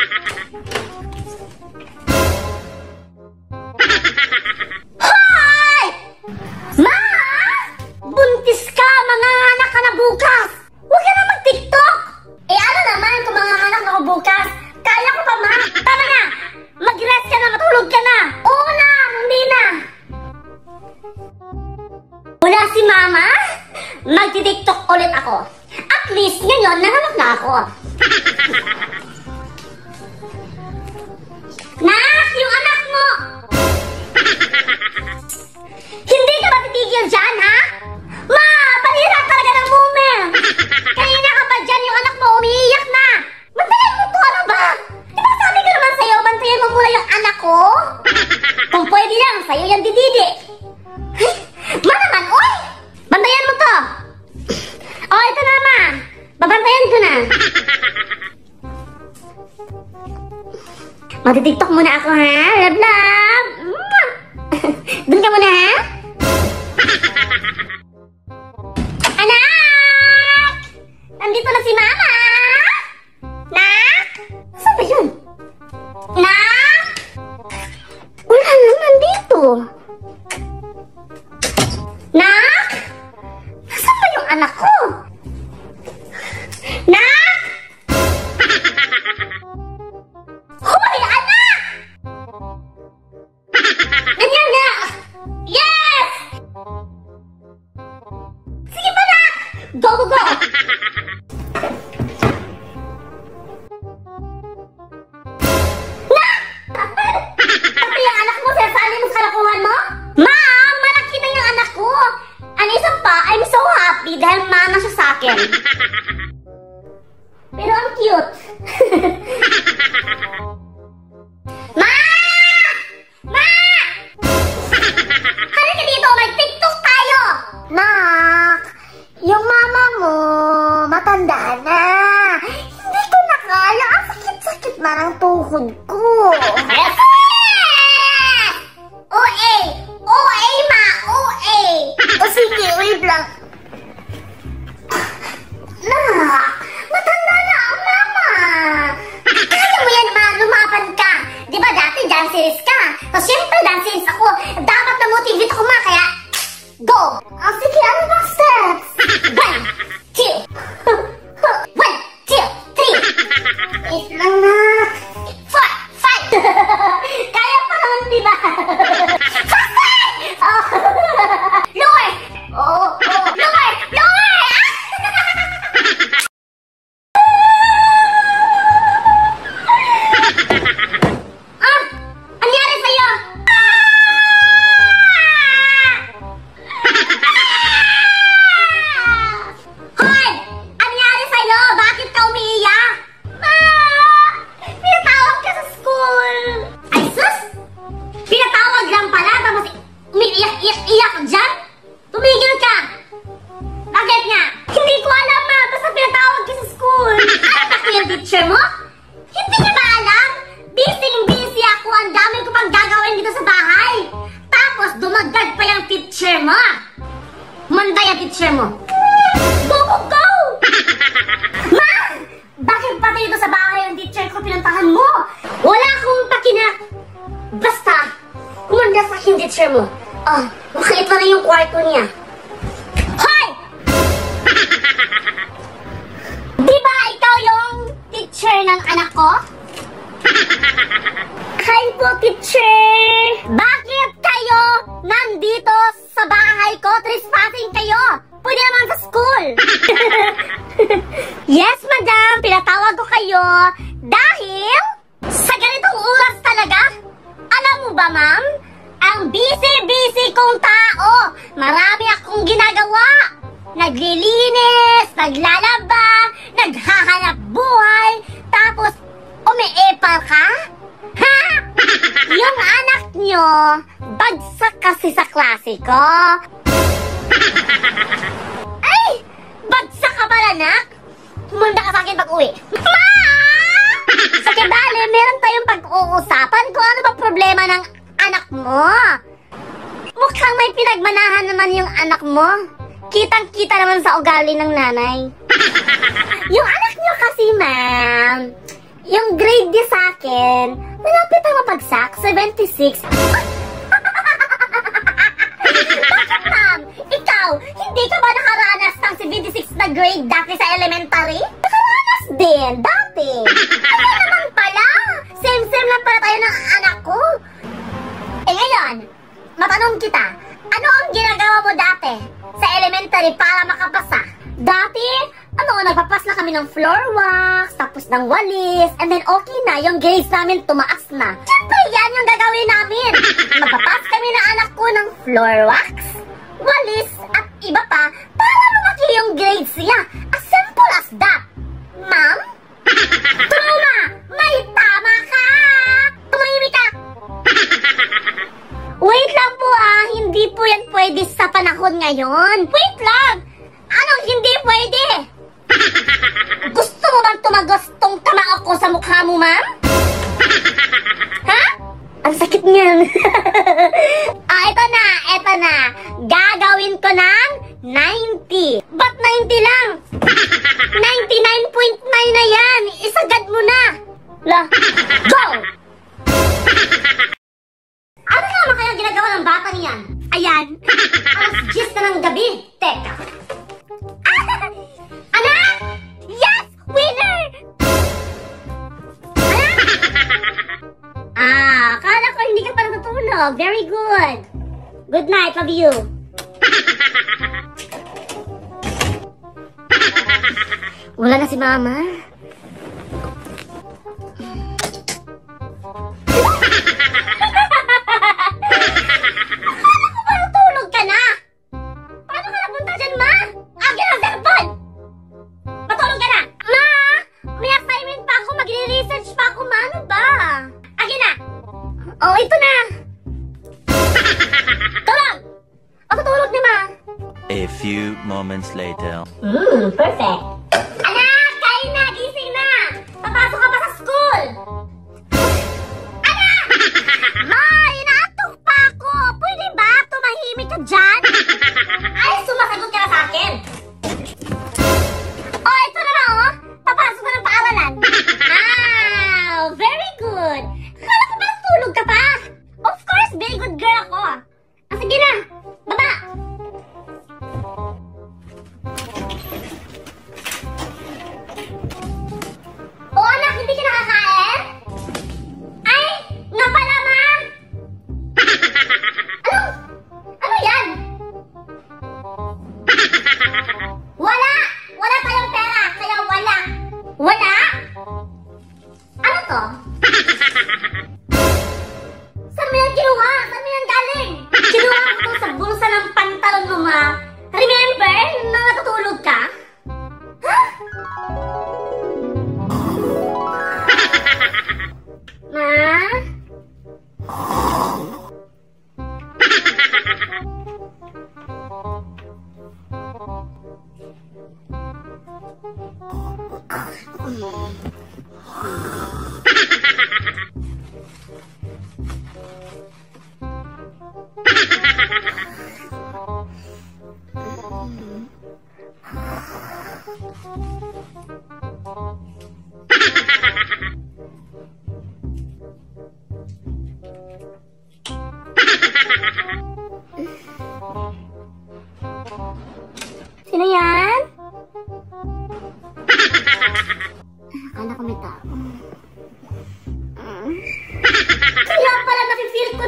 Hoy! Ma! Buntis ka! Manganganak ka na bukas! Huwag ka na mag-TikTok! Eh ano naman kung manganganak ako bukas? Kaya ko pa, ma! Tama na! Mag-rest ka na! Matulog ka na! Oo na! Hindi na! Wala si mama? Magti-TikTok ulit ako. At least ngayon, nanganak na ako. Nak! Yung anak mo! Hindi ka ba titigil dyan, ha? Ma! Panira talaga ng moment! Kanina ka pa dyan, yung anak mo umiiyak na! Bantayan mo to, ano ba? Diba sabi ko naman sa'yo, bantayan mo muna yung anak ko? Kung pwede lang, sa'yo yan dididi. Ma naman, oy! Bantayan mo to! Oh, ito na, ma! Babantayan ko na. Magti-TikTok muna ako, ha? Love, love! Doon ka muna, ha? Anak! Nandito na si mama! Nak? Saan ba yun? Nak? Wala na, nandito. Nak? Nasaan ba yung anak ko? Nak? Hoy, anak! Ganyan na! Yes! Sige pa na! Go, go, go! Nak! Pati yung anak mo, sasali mo sa kalakuhan mo? Ma'am, malaki na yung anak ko! Ano isa pa, I'm so happy dahil mama siya sa akin. Pero ang cute. Ma! Ma! Halika dito, mag-TikTok tayo! Nak, yung mama mo, matanda na. Hindi ko na kaya. Ang sakit-sakit na ng tuhod ko. OA! OA, ma! OA! O sige, wait lang. Nak, matanda na ang mama. Kaya mo yan, ma, lumaban ka. Di ba dati dances ka? So, syempre dances ako. Dapat na-motivate ako, ma, kaya go! Oh, sige, ano ba steps? 1, 2, 1, 2, 3. Wait lang, na. 4, 5. Kaya pa naman, di ba? Faster! Oh. Lower! Oh, oh, lower! Lower! Anyari sa'yo? Hoy! Anyari sa'yo? Bakit ka umiiyak? Pinatawag ka sa school! Ay, sus! Pinatawag lang pala, tapos umiiyak-iyak dyan? Tumigil ka! Bakit nga? Hindi ko alam, ma! Basta pinatawag ka sa school! Ano ba yung teacher mo? Hindi niya ba alam? Busy ako! Ang dami ko pang gagawin dito sa bahay! Tapos dumagdag pa yung teacher mo! Manda yung teacher mo! Go, go, go! Ma! Bakit pati dito sa bahay yung teacher ko pinuntahan mo? Wala akong pakinak! Basta, kumanda sa akin teacher mo. Oh, mukhang ito na yung kwarto niya. Hoy! Di ba ikaw yung teacher ng anak ko? Hi po, teacher! Bakit kayo nandito sa bahay ko? Trespassing kayo! Pwede naman sa school! Yes, madam! Pinatawag ko kayo dahil sa ganitong oras talaga. Alam mo ba, ma'am? Ang busy-busy kong tao. Marami akong ginagawa. Naglilinis, naglalaba, naghahanap buhay, tapos umiepal ka? Ha? Yung anak nyo, bagsak kasi sa klase ko. Ay! Bagsak ka pala, anak? Humanda ka sa akin pag-uwi. Ma! Sige, bale, meron tayong pag-uusapan kung ano ba problema ng anak mo. Mukhang may pinagmanahan naman yung anak mo. Kitang-kita naman sa ugali ng nanay. Yung anak nyo kasi, ma'am, yung grade niya sa akin, malapit ang mapagsak, 76. Bakit, ma'am? Ikaw, hindi ka ba nakaranas ng 76 na grade dati sa elementary? Nakaranas din, dati. Ano naman pala? Same-same lang pala tayo ng anak ko. Eh ngayon, matanong kita, ano ang ginagawa mo dati sa elementary para makapasa? Dati, nagpapas na kami ng floor wax, tapos ng walis, and then okay na, yung grades namin tumaas na. Siyempre, yan yung gagawin namin. Magpapas kami na anak ko ng floor wax, walis, at iba pa, para lumaki yung grades niya. As simple as that. Ma'am? Truma! May tama ka! Tumahimik ka! Wait lang po hindi po yan pwede sa panahon ngayon. Wait lang! Anong hindi pwede? Gusto mo bang tumagos tong kamao ko sa mukha mo, ma'am? Ha? Ang sakit niyan. Eto na. Gagawin ko ng 90. Ba't 90 lang? 99.9 na yan. Isagad mo na. Go! Ano naman kaya ginagawa ng bata niyan? Ayan. Alas 10 na ng gabi. Teka. Anak! Yes! Winner! Anak? Akala ko hindi ka pa natutulog. Very good. Good night. Love you. Wala na si Mama. Oh, ito na! Tulog! Matutulog na, ma! A few moments later. Perfect! Anak! Kain na! Gising na! Papasok ka pa sa school! Anak! Ma! Inaantok pa ako! Pwede ba? Tumahimik ka dyan? Ay, sumasagot ka na sa akin! Oh, ito na na, oh! Papasok ka ng paaralan! Very good! Akala ko ba tulog ka pa? Of course, very good girl ako. Sige na, baba. O anak, hindi ka nakakain? Ay, nga pala, ma. Ano yan? Wala tayong pera, kaya wala. Wala? Ano to? Saan mo yan kinuha? Saan mo yan galing? Kinuha ko to sa bulsa ng pantalon mo, ma. Remember, nung natutulog ka? Ha? Ma? Sino yan? Akala ko may tao. Kaya pala nafe-feel ko